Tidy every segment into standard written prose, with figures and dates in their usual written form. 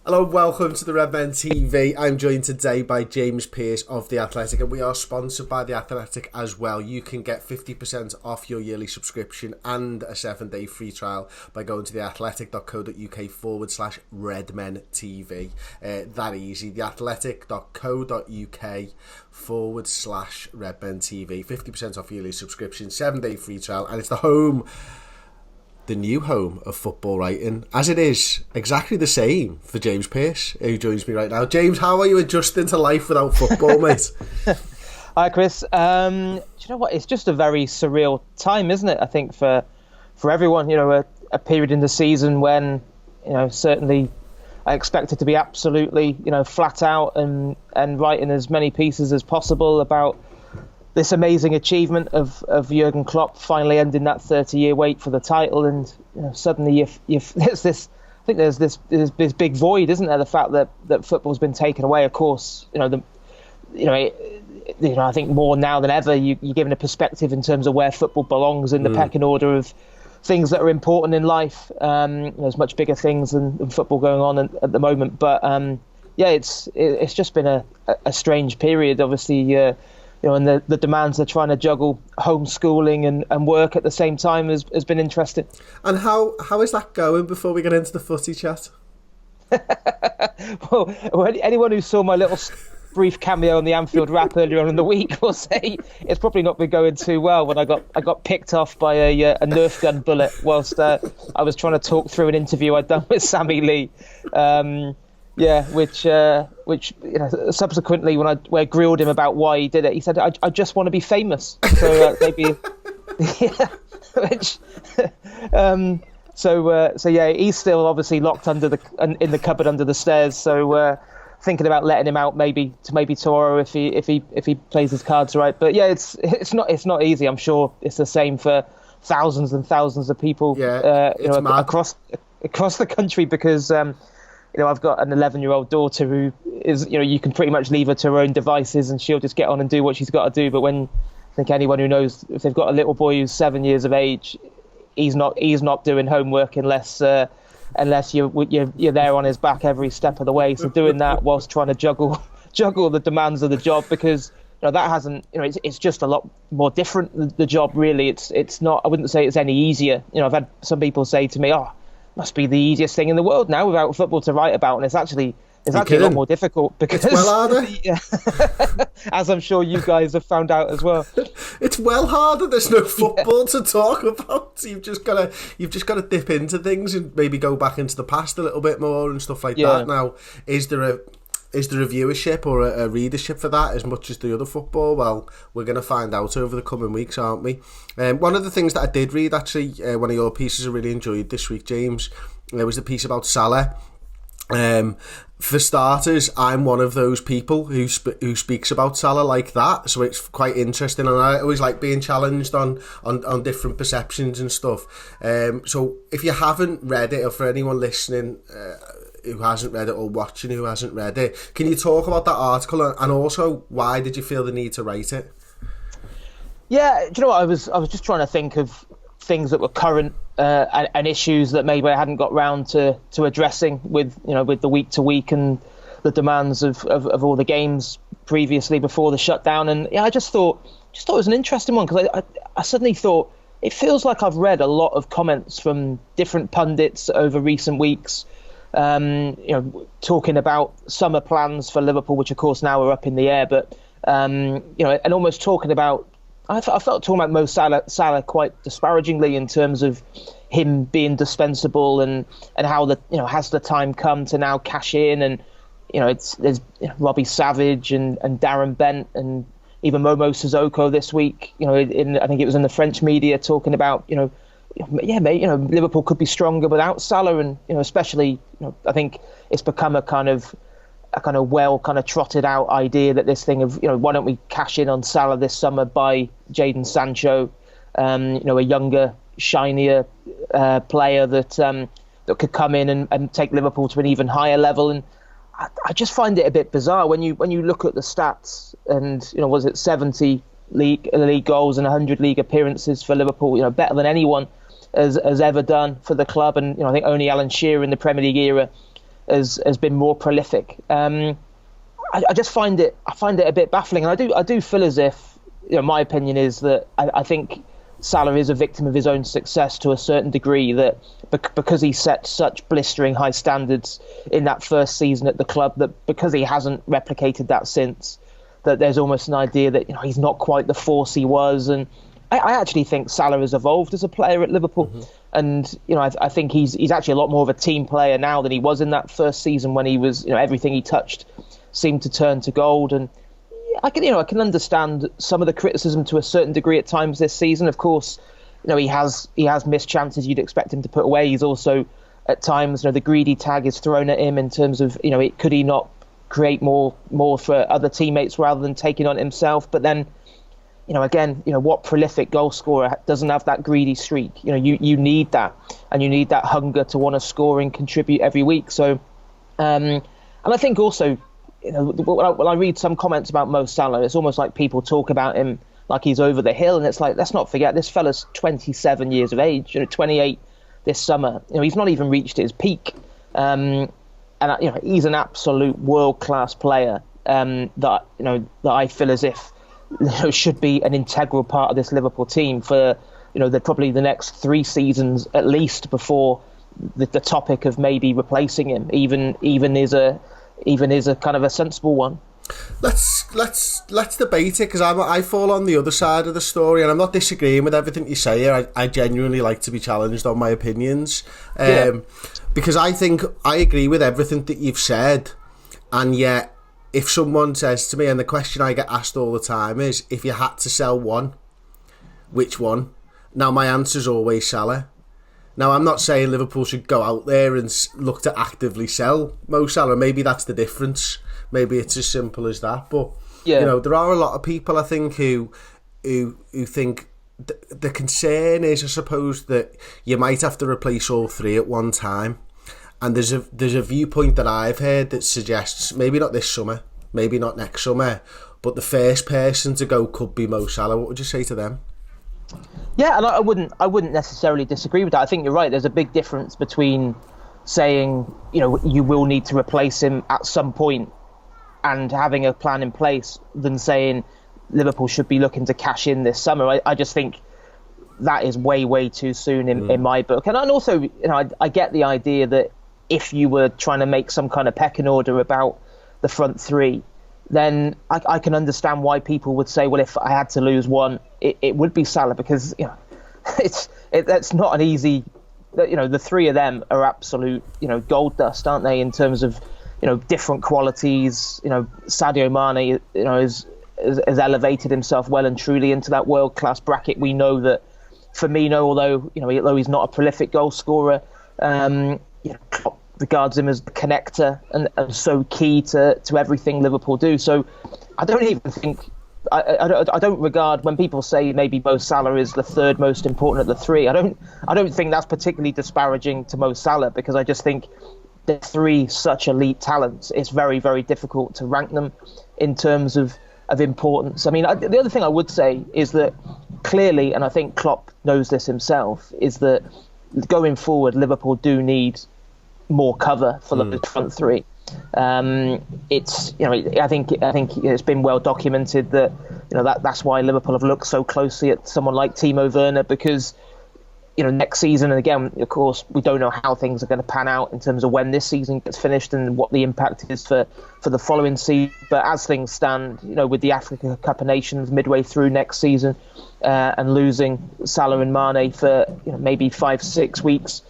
Hello, welcome to the Redmen TV. I'm joined today by James Pearce of The Athletic, and we are sponsored by The Athletic as well. You can get 50% off your yearly subscription and a 7-day free trial by going to theathletic.co.uk/Redmen TV. That easy, theathletic.co.uk/Redmen TV. 50% off your yearly subscription, 7-day free trial, and it's the new home of football writing, as it is exactly the same for James Pearce, who joins me right now. James, how are you adjusting to life without football, mate? Hi, Chris. Do you know what? It's just a very surreal time, isn't it? I think for everyone, a period in the season when, certainly I expected to be absolutely, flat out and writing as many pieces as possible about this amazing achievement of Jurgen Klopp finally ending that 30-year wait for the title, and suddenly there's this big void, isn't there? The fact that football's been taken away. Of course, I think more now than ever you're given a perspective in terms of where football belongs in the pecking order of things that are important in life. There's much bigger things than football going on at the moment, but it's just been a strange period, obviously. And the demands of trying to juggle homeschooling and work at the same time has been interesting. And how is that going before we get into the footy chat? well, anyone who saw my little brief cameo on the Anfield Wrap earlier on in the week will say it's probably not been going too well when I got picked off by a Nerf gun bullet whilst I was trying to talk through an interview I'd done with Sammy Lee. Which subsequently when I grilled him about why he did it, he said, I just want to be famous. So maybe, he's still obviously locked in the cupboard under the stairs. So thinking about letting him out maybe tomorrow if he plays his cards right. But yeah, it's not easy. I'm sure it's the same for thousands and thousands of people across the country because. I've got an 11-year-old daughter who is, you can pretty much leave her to her own devices and she'll just get on and do what she's got to do. But when I think anyone who knows, if they've got a little boy who's 7 years of age, he's not doing homework unless you're there on his back every step of the way. So doing that whilst trying to juggle the demands of the job, because that hasn't, it's just a lot more different. The job really, it's not. I wouldn't say it's any easier. I've had some people say to me, must be the easiest thing in the world now without football to write about, and it's actually a lot more difficult because it's well harder. As I'm sure you guys have found out as well. It's well harder. There's no football to talk about. So you've just got to dip into things and maybe go back into the past a little bit more and stuff like that. Now, is there a viewership or a readership for that as much as the other football? Well, we're going to find out over the coming weeks, aren't we? One of the things that I did read, actually, one of your pieces I really enjoyed this week, James, was the piece about Salah. For starters, I'm one of those people who speaks about Salah like that, so it's quite interesting, and I always like being challenged on different perceptions and stuff. So if you haven't read it, or for anyone listening who hasn't read it or watching who hasn't read it, can you talk about that article and also why did you feel the need to write it? Yeah, do you know what, I was just trying to think of things that were current and issues that maybe I hadn't got round to addressing with the week to week and the demands of all the games previously before the shutdown. And I just thought it was an interesting one, because I suddenly thought it feels like I've read a lot of comments from different pundits over recent weeks, talking about summer plans for Liverpool, which of course now are up in the air, but and almost talking about, I felt talking about Mo Salah quite disparagingly in terms of him being dispensable and how has the time come to now cash in, and there's Robbie Savage and Darren Bent and even Momo Sissoko this week, I think it was in the French media talking about Liverpool could be stronger without Salah, and especially I think it's become a kind of well trotted out idea that this thing of why don't we cash in on Salah this summer, by Jadon Sancho, a younger, shinier player that could come in and take Liverpool to an even higher level. And I just find it a bit bizarre when you look at the stats, and was it 70 league goals and 100 league appearances for Liverpool, better than anyone has ever done for the club. And I think only Alan Shearer in the Premier League era has been more prolific. I just find it a bit baffling, and I do feel as if, my opinion is that I think Salah is a victim of his own success to a certain degree, that because he set such blistering high standards in that first season at the club, that because he hasn't replicated that since, that there's almost an idea that he's not quite the force he was. And I actually think Salah has evolved as a player at Liverpool. Mm-hmm. And I think he's actually a lot more of a team player now than he was in that first season, when he was everything he touched seemed to turn to gold. And I can understand some of the criticism to a certain degree at times this season. Of course, he has missed chances you'd expect him to put away. He's also at times, the greedy tag is thrown at him in terms of, could he not create more for other teammates rather than taking on himself? But then, again, what prolific goal scorer doesn't have that greedy streak? You need that, and you need that hunger to want to score and contribute every week. So, and I think also, when I read some comments about Mo Salah, it's almost like people talk about him like he's over the hill, and it's like, let's not forget, this fella's 27 years of age, 28 this summer. He's not even reached his peak, and he's an absolute world-class player that I feel as if should be an integral part of this Liverpool team for probably the next 3 seasons at least, before the topic of maybe replacing him even is a kind of a sensible one. Let's debate it, because I fall on the other side of the story, and I'm not disagreeing with everything you say here. I genuinely like to be challenged on my opinions, because I think I agree with everything that you've said, and yet if someone says to me, and the question I get asked all the time is, if you had to sell one, which one? Now my answer's always Salah. Now, I'm not saying Liverpool should go out there and look to actively sell Mo Salah. Maybe that's the difference. Maybe it's as simple as that. But, there are a lot of people, I think, who think the concern is, I suppose, that you might have to replace all 3 at one time. And there's a viewpoint that I've heard that suggests, maybe not this summer, maybe not next summer, but the first person to go could be Mo Salah. What would you say to them? Yeah, and I wouldn't necessarily disagree with that. I think you're right. There's a big difference between saying, you will need to replace him at some point and having a plan in place, than saying Liverpool should be looking to cash in this summer. I just think that is way, way too soon in my book. And also, I get the idea that if you were trying to make some kind of pecking order about the front 3, then I can understand why people would say, well, if I had to lose one, it would be Salah, because that's not an easy. The 3 of them are absolute gold dust, aren't they, in terms of different qualities. Sadio Mane has elevated himself well and truly into that world class bracket. We know that Firmino, although he's not a prolific goal scorer, Klopp regards him as the connector and so key to everything Liverpool do. So I don't even think I don't regard, when people say maybe Mo Salah is the 3rd most important of the 3, I don't think that's particularly disparaging to Mo Salah, because I just think they're 3 such elite talents. It's very, very difficult to rank them in terms of importance. I mean, the other thing I would say is that clearly, and I think Klopp knows this himself, is that going forward, Liverpool do need more cover for the front 3. It's I think it's been well documented that that's why Liverpool have looked so closely at someone like Timo Werner, because next season, and again, of course, we don't know how things are going to pan out in terms of when this season gets finished and what the impact is for the following season. But as things stand, with the Africa Cup of Nations midway through next season, and losing Salah and Mane for maybe 5-6 weeks,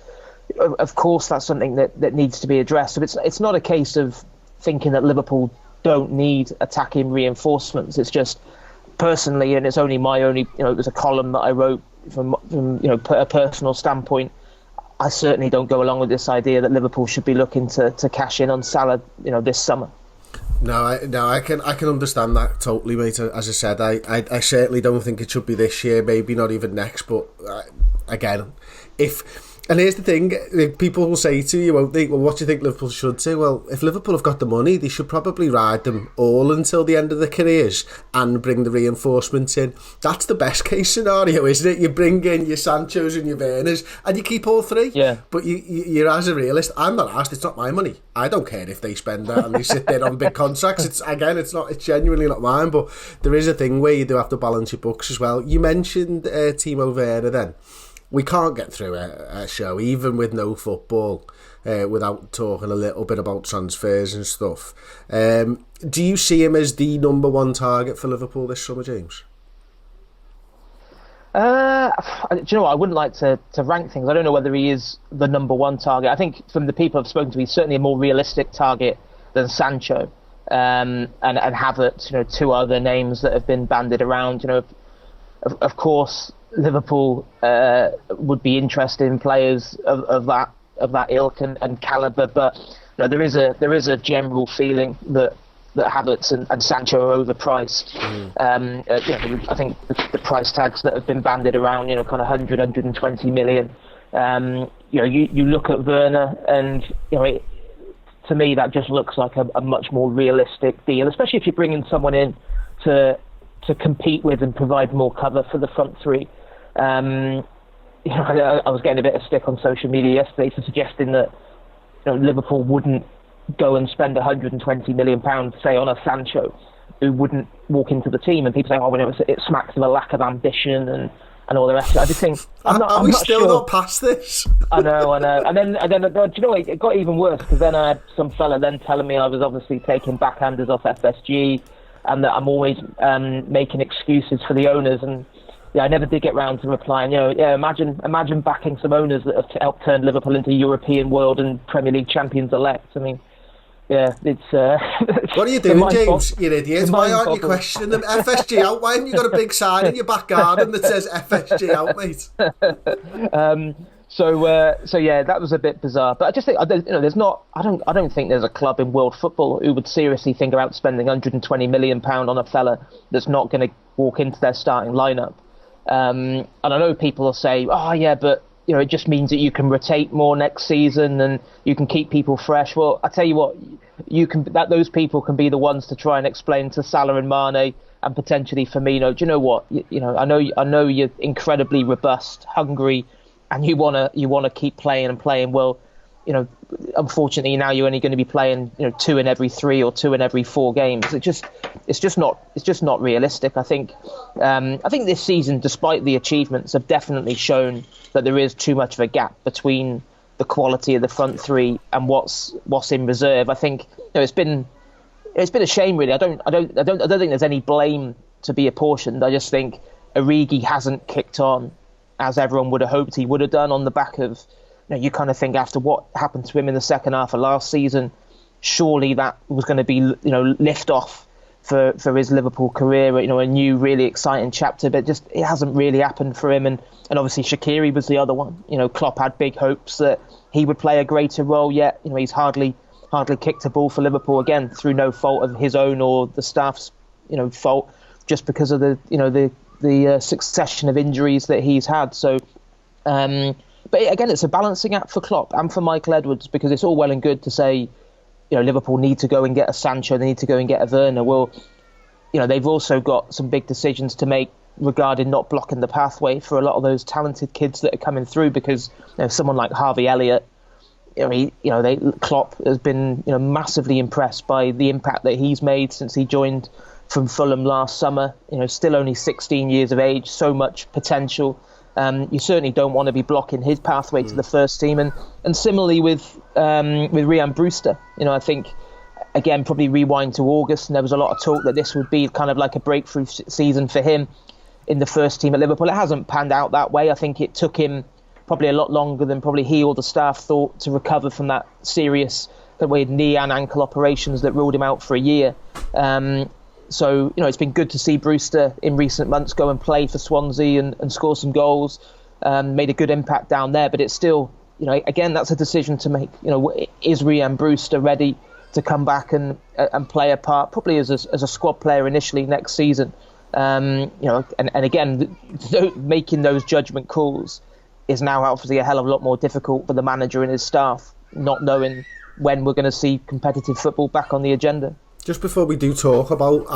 of course that's something that needs to be addressed. So it's not a case of thinking that Liverpool don't need attacking reinforcements. It's just, personally, and it's only it was a column that I wrote from a personal standpoint, I certainly don't go along with this idea that Liverpool should be looking to cash in on Salah this summer. No, I can understand that totally, mate. As I said, I certainly don't think it should be this year, maybe not even next. But again, if And here's the thing, people will say to you, won't they, well, what do you think Liverpool should do? Well, if Liverpool have got the money, they should probably ride them all until the end of their careers and bring the reinforcements in. That's the best case scenario, isn't it? You bring in your Sanchos and your Werners and you keep all three. Yeah. But you're as a realist. I'm not asked, it's not my money. I don't care if they spend that and they sit there on big contracts. It's genuinely not mine, but there is a thing where you do have to balance your books as well. You mentioned Timo Werner then. We can't get through a show, even with no football, without talking a little bit about transfers and stuff. Do you see him as the number one target for Liverpool this summer, James? Do you know what? I wouldn't like to rank things. I don't know whether he is the number one target. I think from the people I've spoken to, he's certainly a more realistic target than Sancho and Havertz. You know, two other names that have been bandied around. You know, of course, Liverpool would be interested in players of that ilk and caliber, but you know, there is a general feeling that Havertz and Sancho are overpriced. You know, I think the price tags that have been bandied around, you know, kind of 120 million. You know, you look at Werner, and you know, to me that just looks like a much more realistic deal, especially if you're bringing someone in to compete with and provide more cover for the front three. You know, I was getting a bit of stick on social media yesterday for suggesting that, you know, Liverpool wouldn't go and spend £120 million, say, on a Sancho who wouldn't walk into the team, and people say, oh, well, it smacks of a lack of ambition and all the rest. I just think I'm not still sure. Not past this? I know. And then do you know what? It got even worse, because then I had some fella then telling me I was obviously taking backhanders off FSG and that I'm always making excuses for the owners. And yeah, I never did get round to replying. You know, yeah, imagine backing some owners that have helped turn Liverpool into European, world, and Premier League champions elect. I mean, yeah, it's. What are you doing, James? You idiot! Why aren't you questioning them? FSG out. Why haven't you got a big sign in your back garden that says FSG out, mate? So yeah, that was a bit bizarre. But I just think, you know, there's not. I don't think there's a club in world football who would seriously think about spending £120 million on a fella that's not going to walk into their starting lineup. And I know people will say, oh yeah, but you know, it just means that you can rotate more next season and you can keep people fresh. Well, I tell you what, those people can be the ones to try and explain to Salah and Mane and potentially Firmino. Do you know what? You know, I know you're incredibly robust, hungry, and you wanna keep playing and playing. Well, you know, unfortunately now you're only going to be playing, you know, 2 in every 3 or 2 in every 4 games. It's just not realistic. I think this season, despite the achievements, have definitely shown that there is too much of a gap between the quality of the front three and what's in reserve. I think, you know, it's been a shame, really. I don't think there's any blame to be apportioned. I just think Origi hasn't kicked on as everyone would have hoped he would have done on the back of. You know, you kind of think after what happened to him in the second half of last season, surely that was going to be, you know, lift off for his Liverpool career, you know, a new really exciting chapter, but just it hasn't really happened for him. And obviously Shaqiri was the other one. You know, Klopp had big hopes that he would play a greater role, yet, you know, he's hardly kicked a ball for Liverpool, again through no fault of his own or the staff's, you know, fault, just because of the succession of injuries that he's had. So but again, it's a balancing act for Klopp and for Michael Edwards, because it's all well and good to say, you know, Liverpool need to go and get a Sancho, they need to go and get a Werner. Well, you know, they've also got some big decisions to make regarding not blocking the pathway for a lot of those talented kids that are coming through, because, you know, someone like Harvey Elliott, Klopp has been, you know, massively impressed by the impact that he's made since he joined from Fulham last summer. You know, still only 16 years of age, so much potential. You certainly don't want to be blocking his pathway to the first team, and similarly with Ryan Brewster. You know, I think, again, probably rewind to August, and there was a lot of talk that this would be kind of like a breakthrough season for him in the first team at Liverpool. It hasn't panned out that way. I think it took him probably a lot longer than probably he or the staff thought to recover from that serious knee and ankle operations that ruled him out for a year. So, you know, it's been good to see Brewster in recent months go and play for Swansea and score some goals, made a good impact down there. But it's still, you know, again, that's a decision to make. You know, is Ryan Brewster ready to come back and play a part, probably as a squad player initially next season? You know, and again, making those judgment calls is now obviously a hell of a lot more difficult for the manager and his staff, not knowing when we're going to see competitive football back on the agenda. Just before we do talk about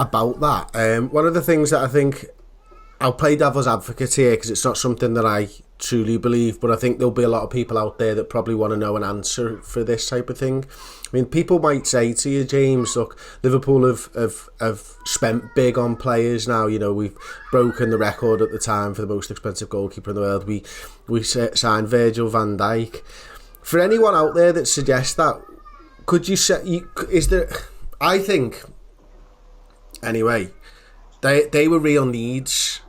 that, one of the things that I think, I'll play devil's advocate here because it's not something that I truly believe, but I think there'll be a lot of people out there that probably want to know an answer for this type of thing. I mean, people might say to you, James, look, Liverpool have spent big on players now. You know, we've broken the record at the time for the most expensive goalkeeper in the world. We signed Virgil van Dijk. For anyone out there that suggests that, could you say, is there, I think, anyway, they were real needs.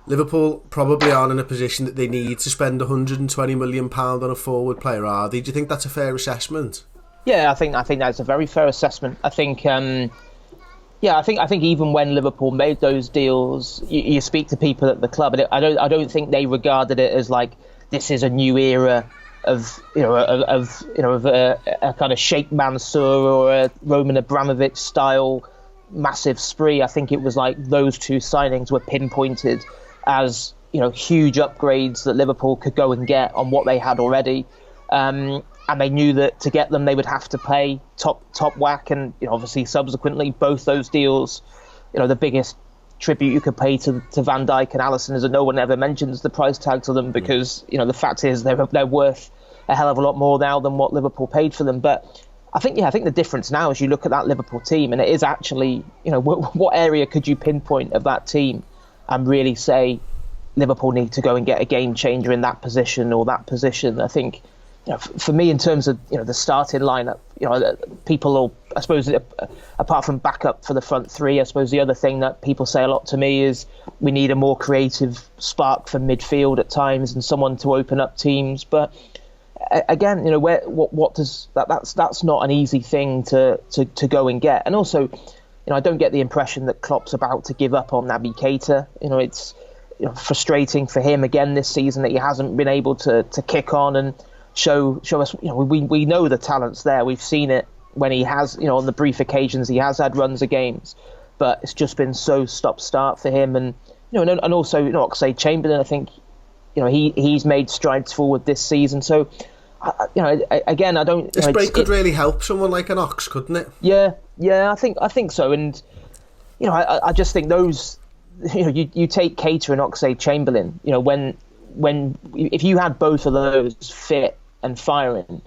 Liverpool probably aren't in a position that they need to spend £120 million on a forward player, are they? Do you think that's a fair assessment? Yeah, I think that's a very fair assessment. I think, I think even when Liverpool made those deals, you speak to people at the club, and I don't think they regarded it as like this is a new era of a kind of Sheikh Mansour or a Roman Abramovich style massive spree. I think it was like those two signings were pinpointed as, you know, huge upgrades that Liverpool could go and get on what they had already, and they knew that to get them they would have to pay top whack. And, you know, obviously subsequently both those deals, you know, the biggest tribute you could pay to Van Dijk and Alisson is that no one ever mentions the price tag to them, because, you know, the fact is they're worth a hell of a lot more now than what Liverpool paid for them. But I think the difference now is you look at that Liverpool team, and it is actually, you know, what area could you pinpoint of that team and really say Liverpool need to go and get a game changer in that position or that position? I think, you know, for me, in terms of, you know, the starting lineup, you know, people will, I suppose, apart from backup for the front three, I suppose the other thing that people say a lot to me is we need a more creative spark from midfield at times and someone to open up teams. But again, you know, what does that's not an easy thing to go and get. And also, you know, I don't get the impression that Klopp's about to give up on Naby Keita. You know, it's, you know, frustrating for him again this season that he hasn't been able to kick on and show us. You know, we know the talent's there. We've seen it when he has, you know, on the brief occasions he has had runs of games, but it's just been so stop-start for him. And, you know, and also, you know, Oxlade-Chamberlain, I think, you know, he's made strides forward this season. So, you know, again, I don't. This break could really help someone like an Ox, couldn't it? Yeah, I think so. And, you know, I just think those, you know, you take Keita and Oxlade-Chamberlain, you know, when if you had both of those fit and firing,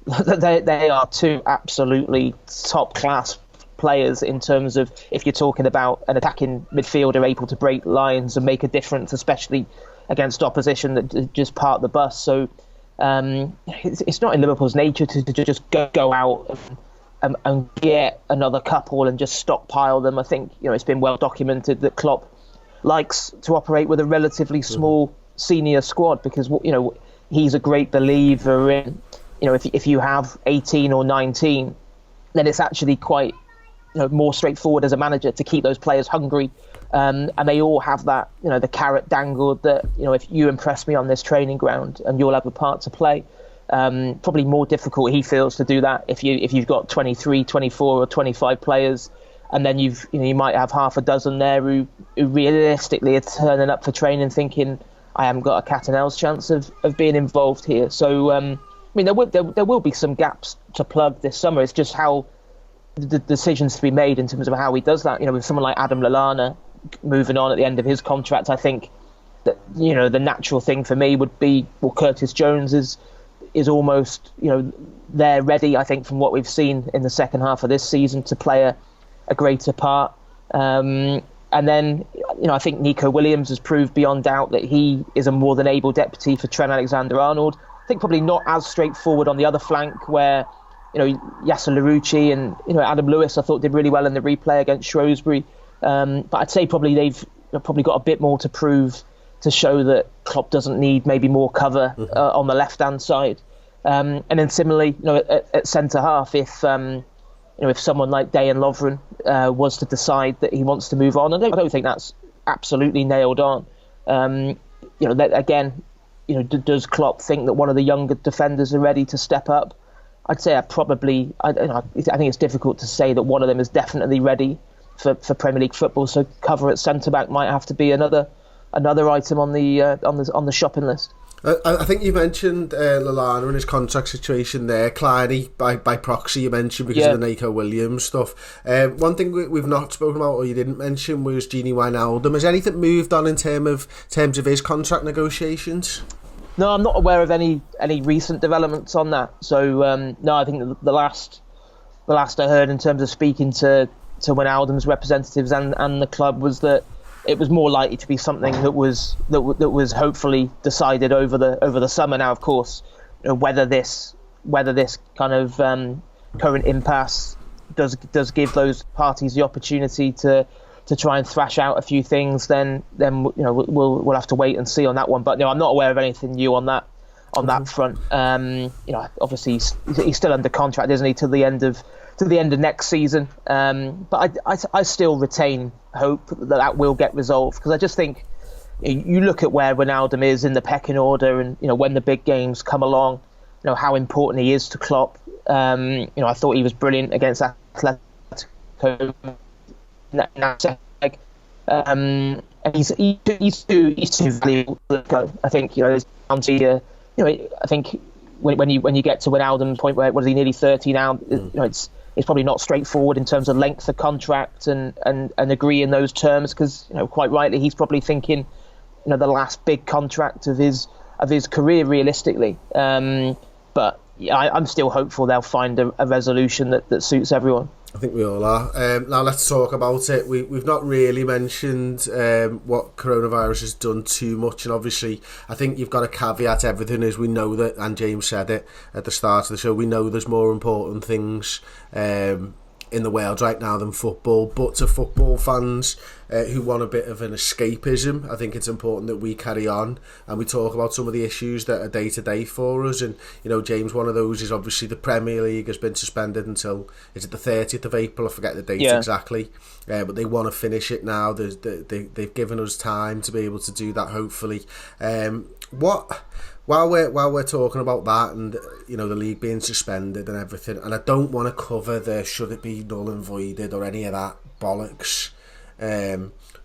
they are two absolutely top class players in terms of, if you're talking about an attacking midfielder able to break lines and make a difference, especially against opposition that just part the bus. So it's not in Liverpool's nature to just go out and get another couple and just stockpile them. I think, you know, it's been well documented that Klopp likes to operate with a relatively small senior squad, because, you know, he's a great believer in, you know, if you have 18 or 19, then it's actually quite, you know, more straightforward as a manager to keep those players hungry, and they all have that, you know, the carrot dangled that, you know, if you impress me on this training ground and you'll have a part to play. Probably more difficult, he feels, to do that if you've got 23, 24 or 25 players, and then you might have half a dozen there who realistically are turning up for training thinking, I haven't got a cat and owl's chance of being involved here. So I mean, there will be some gaps to plug this summer. It's just how the decisions to be made in terms of how he does that. You know, with someone like Adam Lallana moving on at the end of his contract, I think that, you know, the natural thing for me would be, well, Curtis Jones is almost, you know, there ready, I think, from what we've seen in the second half of this season, to play a greater part. And then, you know, I think Nico Williams has proved beyond doubt that he is a more than able deputy for Trent Alexander-Arnold. I think probably not as straightforward on the other flank, where, you know, Yasser Larouci and, you know, Adam Lewis, I thought, did really well in the replay against Shrewsbury. But I'd say probably they've probably got a bit more to prove to show that Klopp doesn't need maybe more cover on the left-hand side. And then similarly, you know, at centre-half, if someone like Dejan Lovren was to decide that he wants to move on, I don't think that's absolutely nailed on. You know, that, again, you know, does Klopp think that one of the younger defenders are ready to step up? I'd say I think it's difficult to say that one of them is definitely ready for Premier League football. So cover at centre back might have to be another item on the shopping list. I think you mentioned Lallana and his contract situation there. Kleiny, by proxy, you mentioned because of the Nico Williams stuff. One thing we've not spoken about, or you didn't mention, was Gini Wijnaldum. Has anything moved on in terms of his contract negotiations? No, I'm not aware of any recent developments on that. So no, I think the last I heard in terms of speaking to Wijnaldum's representatives and the club was that it was more likely to be something that was hopefully decided over the summer. Now, of course, whether this kind of current impasse does give those parties the opportunity to try and thrash out a few things, then we'll have to wait and see on that one. But no, I'm not aware of anything new on that front. Obviously he's still under contract, isn't he, to the end of next season. But I still retain hope that will get resolved, because I just think you look at where Wijnaldum is in the pecking order, and when the big games come along, how important he is to Klopp. I thought he was brilliant against Atletico. And he's too valuable to go. I think it's down to I think when you get to Wijnaldum's point where what is he, nearly 30 now, it's probably not straightforward in terms of length of contract and agree in those terms, because quite rightly he's probably thinking the last big contract of his career realistically. But I'm still hopeful they'll find a resolution that suits everyone. I think we all are. Now let's talk about it. We've not really mentioned what coronavirus has done too much, and obviously I think you've got to caveat everything as we know that, and James said it at the start of the show, we know there's more important things in the world right now than football. But to football fans who want a bit of an escapism, I think it's important that we carry on and we talk about some of the issues that are day to day for us. And James, one of those is obviously the Premier League has been suspended until, is it the 30th of April? I forget the date exactly, but they want to finish it now. They've given us time to be able to do that, hopefully. While we're talking about that and the league being suspended and everything, and I don't want to cover the should it be null and voided or any of that bollocks.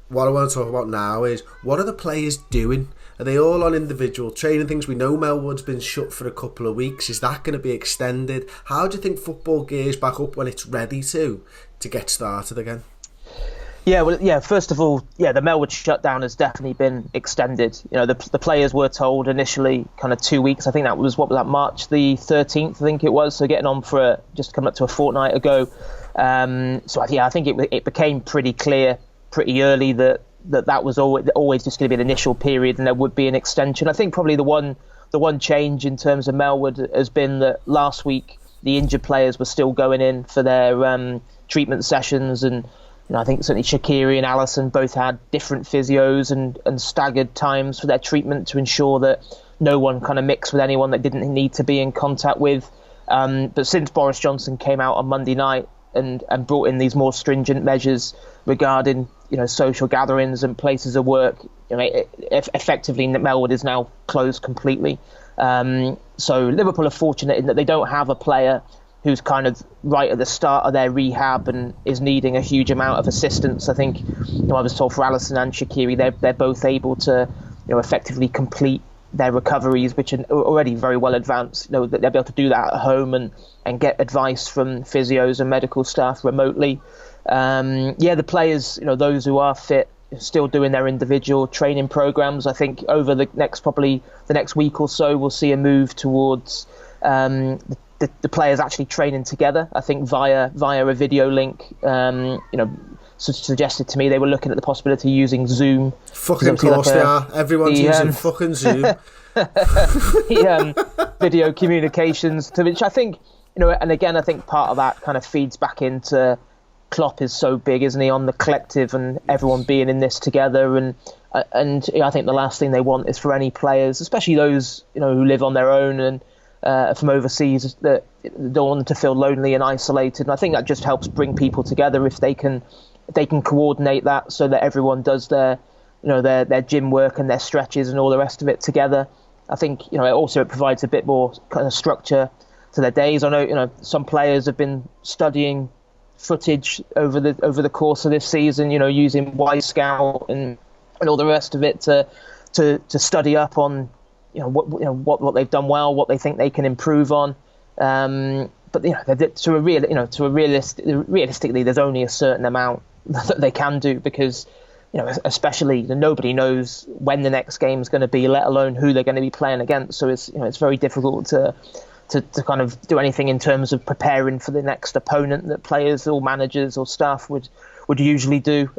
What I want to talk about now is, what are the players doing? Are they all on individual training things? We know Melwood's been shut for a couple of weeks. Is that going to be extended? How do you think football gears back up when it's ready to get started again? First of all, the Melwood shutdown has definitely been extended. The players were told initially kind of 2 weeks. I think that was March the 13th, I think it was. So getting on for just coming up to a fortnight ago. I think it became pretty clear pretty early that was always just going to be an initial period, and there would be an extension. I think probably the one change in terms of Melwood has been that last week the injured players were still going in for their treatment sessions, and I think certainly Shaqiri and Alisson both had different physios and staggered times for their treatment to ensure that no one kind of mixed with anyone that didn't need to be in contact with. But since Boris Johnson came out on Monday night and brought in these more stringent measures regarding social gatherings and places of work, effectively Melwood is now closed completely. So Liverpool are fortunate in that they don't have a player who's kind of right at the start of their rehab and is needing a huge amount of assistance. I think I was told for Alisson and Shaqiri, they're both able to effectively complete their recoveries, which are already very well advanced. That they'll be able to do that at home and get advice from physios and medical staff remotely. The players, those who are fit, are still doing their individual training programs. I think over the next week or so, we'll see a move towards the players actually training together. I think via a video link. Suggested to me they were looking at the possibility of using Zoom. Fucking course they are. Everyone's using fucking Zoom. Video communications, to which I think, and again, I think part of that kind of feeds back into Klopp is so big, isn't he, on the collective and everyone being in this together. And I think the last thing they want is for any players, especially those who live on their own and from overseas, that don't want them to feel lonely and isolated. And I think that just helps bring people together if they can coordinate that so that everyone does their gym work and their stretches and all the rest of it together. I think it provides a bit more kind of structure to their days. I know some players have been studying footage over the course of this season, using Y Scout and all the rest of it to study up on what they've done well, what they think they can improve on. But realistically, there's only a certain amount that they can do, because especially nobody knows when the next game is going to be, let alone who they're going to be playing against. So it's very difficult to kind of do anything in terms of preparing for the next opponent that players or managers or staff would usually do.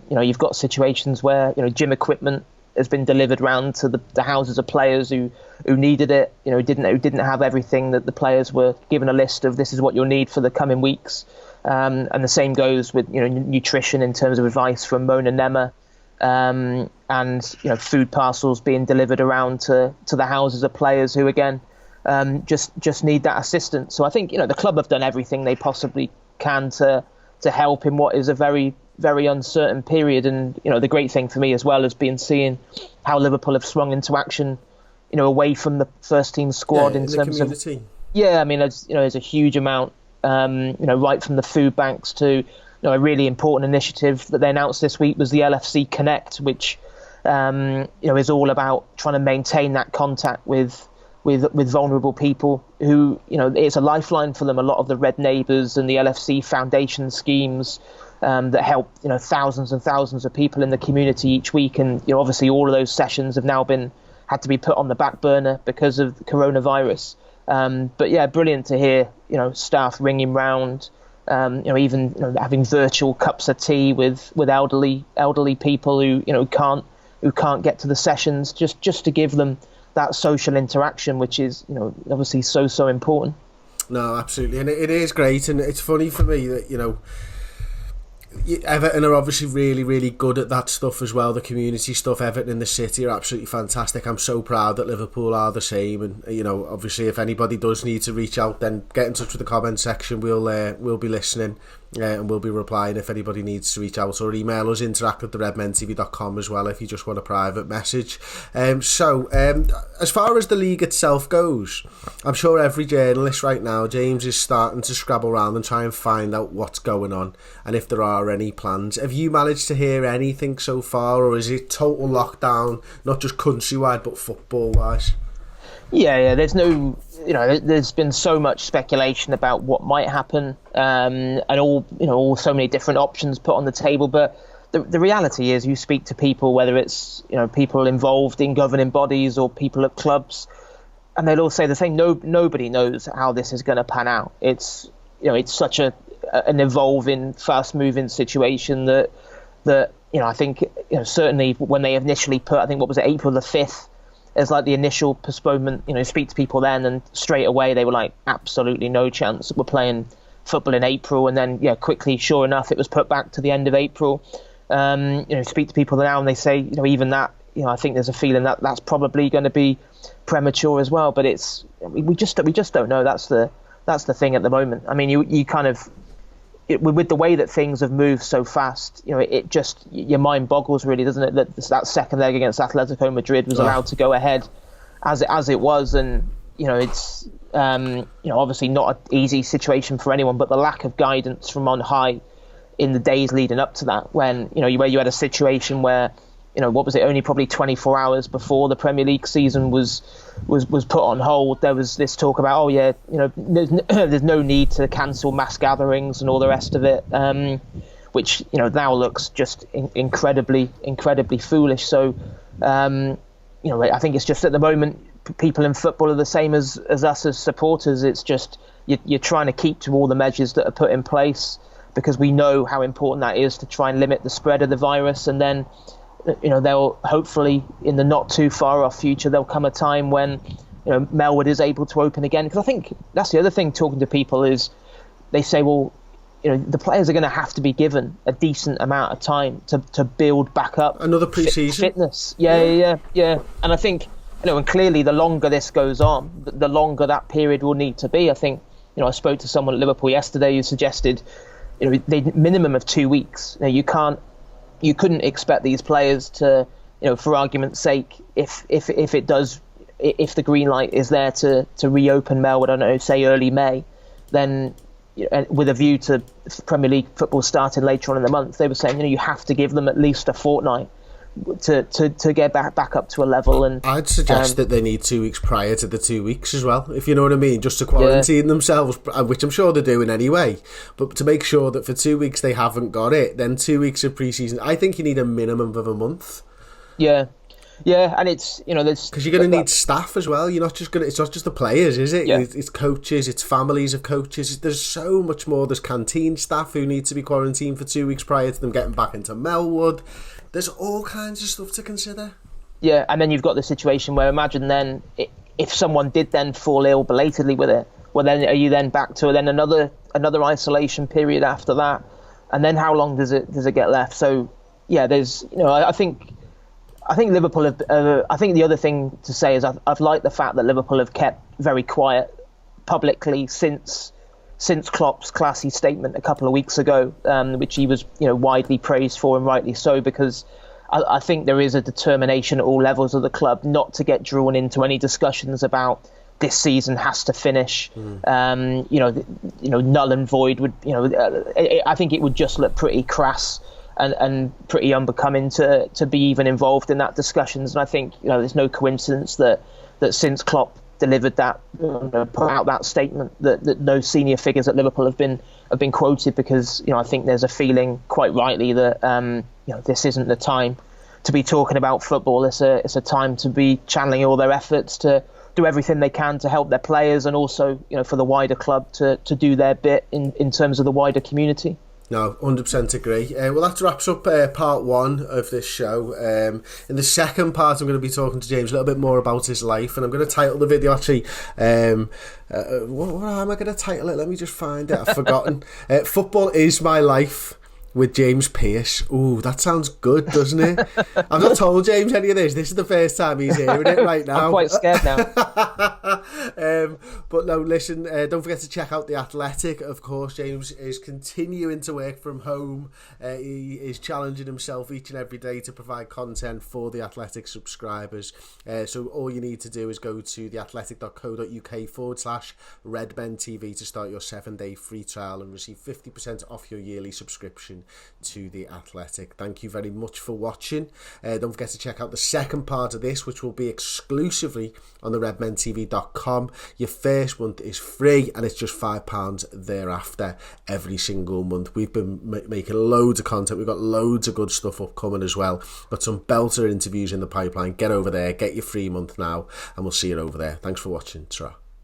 You've got situations where gym equipment has been delivered round to the houses of players who needed it, who didn't have everything, that the players were given a list of, this is what you'll need for the coming weeks. And the same goes with nutrition in terms of advice from Mona Nema, and food parcels being delivered around to the houses of players who again just need that assistance. So I think the club have done everything they possibly can to help in what is a very, very uncertain period. And the great thing for me as well has been seeing how Liverpool have swung into action away from the first team squad in terms of there's a huge amount right from the food banks to a really important initiative that they announced this week was the Lfc Connect, which is all about trying to maintain that contact with vulnerable people who it's a lifeline for them. A lot of the Red Neighbours and the LFC Foundation schemes that help thousands and thousands of people in the community each week, and obviously all of those sessions have now had to be put on the back burner because of the coronavirus. But yeah, brilliant to hear staff ringing round, even having virtual cups of tea with elderly people who can't get to the sessions, just to give them that social interaction, which is obviously so important. No, absolutely, and it is great, and it's funny for me that Everton are obviously really, really good at that stuff as well. The community stuff, Everton in the city are absolutely fantastic. I'm so proud that Liverpool are the same. And obviously, if anybody does need to reach out, then get in touch with the comment section. We'll be listening and we'll be replying if anybody needs to reach out, or email us interact@theredmentv.com as well if you just want a private message. So as far as the league itself goes, I'm sure every journalist right now, James, is starting to scrabble around and try and find out what's going on and if there are any plans. Have you managed to hear anything so far, or is it total lockdown, not just countrywide but football wise? Yeah. There's no, there's been so much speculation about what might happen, and all so many different options put on the table. But the reality is, you speak to people, whether it's people involved in governing bodies or people at clubs, and they'll all say the same. Nobody knows how this is going to pan out. It's it's such an evolving, fast-moving situation that I think certainly when they initially put, I think what was it, April the 5th. As like the initial postponement, speak to people then, and straight away they were like, absolutely no chance. We're playing football in April, and then quickly, sure enough, it was put back to the end of April. Speak to people now, and they say, even that, I think there's a feeling that that's probably going to be premature as well. But we just don't know. That's the thing at the moment. I mean, you kind of, with the way that things have moved so fast, it just, your mind boggles really, doesn't it? That second leg against Atletico Madrid was allowed to go ahead as it was, and it's obviously not an easy situation for anyone. But the lack of guidance from on high in the days leading up to that, when where you had a situation where what was it, only probably 24 hours before the Premier League season was put on hold, there was this talk about, there's no need to cancel mass gatherings and all the rest of it, which now looks just incredibly foolish. So I think it's just, at the moment, people in football are the same as us as supporters. It's just you're trying to keep to all the measures that are put in place, because we know how important that is to try and limit the spread of the virus. And then they'll hopefully, in the not too far off future, there'll come a time when Melwood is able to open again. Because I think that's the other thing, talking to people, is they say, well, the players are going to have to be given a decent amount of time to build back up another pre-season fitness. Yeah. And I think and clearly the longer this goes on, the longer that period will need to be. I think I spoke to someone at Liverpool yesterday who suggested they minimum of 2 weeks. You couldn't expect these players to, for argument's sake, if the green light is there to reopen Melwood, I don't know, say early May, then with a view to Premier League football starting later on in the month, they were saying, you have to give them at least a fortnight to get back up to a level. And I'd suggest that they need 2 weeks prior to the 2 weeks as well, if you know what I mean, just to quarantine themselves, which I'm sure they're doing anyway, but to make sure that for 2 weeks they haven't got it, then 2 weeks of pre-season. I think you need a minimum of a month. Yeah, and it's, there's, because you're going to need staff as well. You're not just going to, it's not just the players, is it? Yeah. It's coaches, it's families of coaches. There's so much more. There's canteen staff who need to be quarantined for 2 weeks prior to them getting back into Melwood. There's all kinds of stuff to consider. Yeah, and then you've got the situation where, imagine then if someone did then fall ill belatedly with it, well, then are you then back to then another isolation period after that? And then how long does it get left? So yeah, there's, I think Liverpool have. I think the other thing to say is I've liked the fact that Liverpool have kept very quiet publicly since Klopp's classy statement a couple of weeks ago, which he was widely praised for, and rightly so, because I think there is a determination at all levels of the club not to get drawn into any discussions about this season has to finish. Null and void would. I think it would just look pretty crass and pretty unbecoming to be even involved in that discussions. And I think there's no coincidence that since Klopp delivered that, put out that statement, that no senior figures at Liverpool have been quoted, because I think there's a feeling, quite rightly, that this isn't the time to be talking about football. It's a time to be channeling all their efforts to do everything they can to help their players, and also for the wider club to do their bit in terms of the wider community. No, 100% agree. Well, that wraps up part one of this show. In the second part, I'm going to be talking to James a little bit more about his life, and I'm going to title the video, actually, what am I going to title it? Let me just find it. I've forgotten. Football is My Life, with James Pearce. Ooh, that sounds good, doesn't it? I've not told James any of this. This is the first time he's hearing it right now. I'm quite scared now. But no, listen, don't forget to check out The Athletic. Of course, James is continuing to work from home. He is challenging himself each and every day to provide content for The Athletic subscribers. So all you need to do is go to theathletic.co.uk/Redmen TV to start your 7-day free trial and receive 50% off your yearly subscription to The Athletic. Thank you very much for watching. Don't forget to check out the second part of this, which will be exclusively on the redmentv.com. Your first month is free, and it's just £5 thereafter every single month. We've been making loads of content. We've got loads of good stuff upcoming as well. Got some belter interviews in the pipeline. Get over there, get your free month now, and we'll see you over there. Thanks for watching. Ta-ra.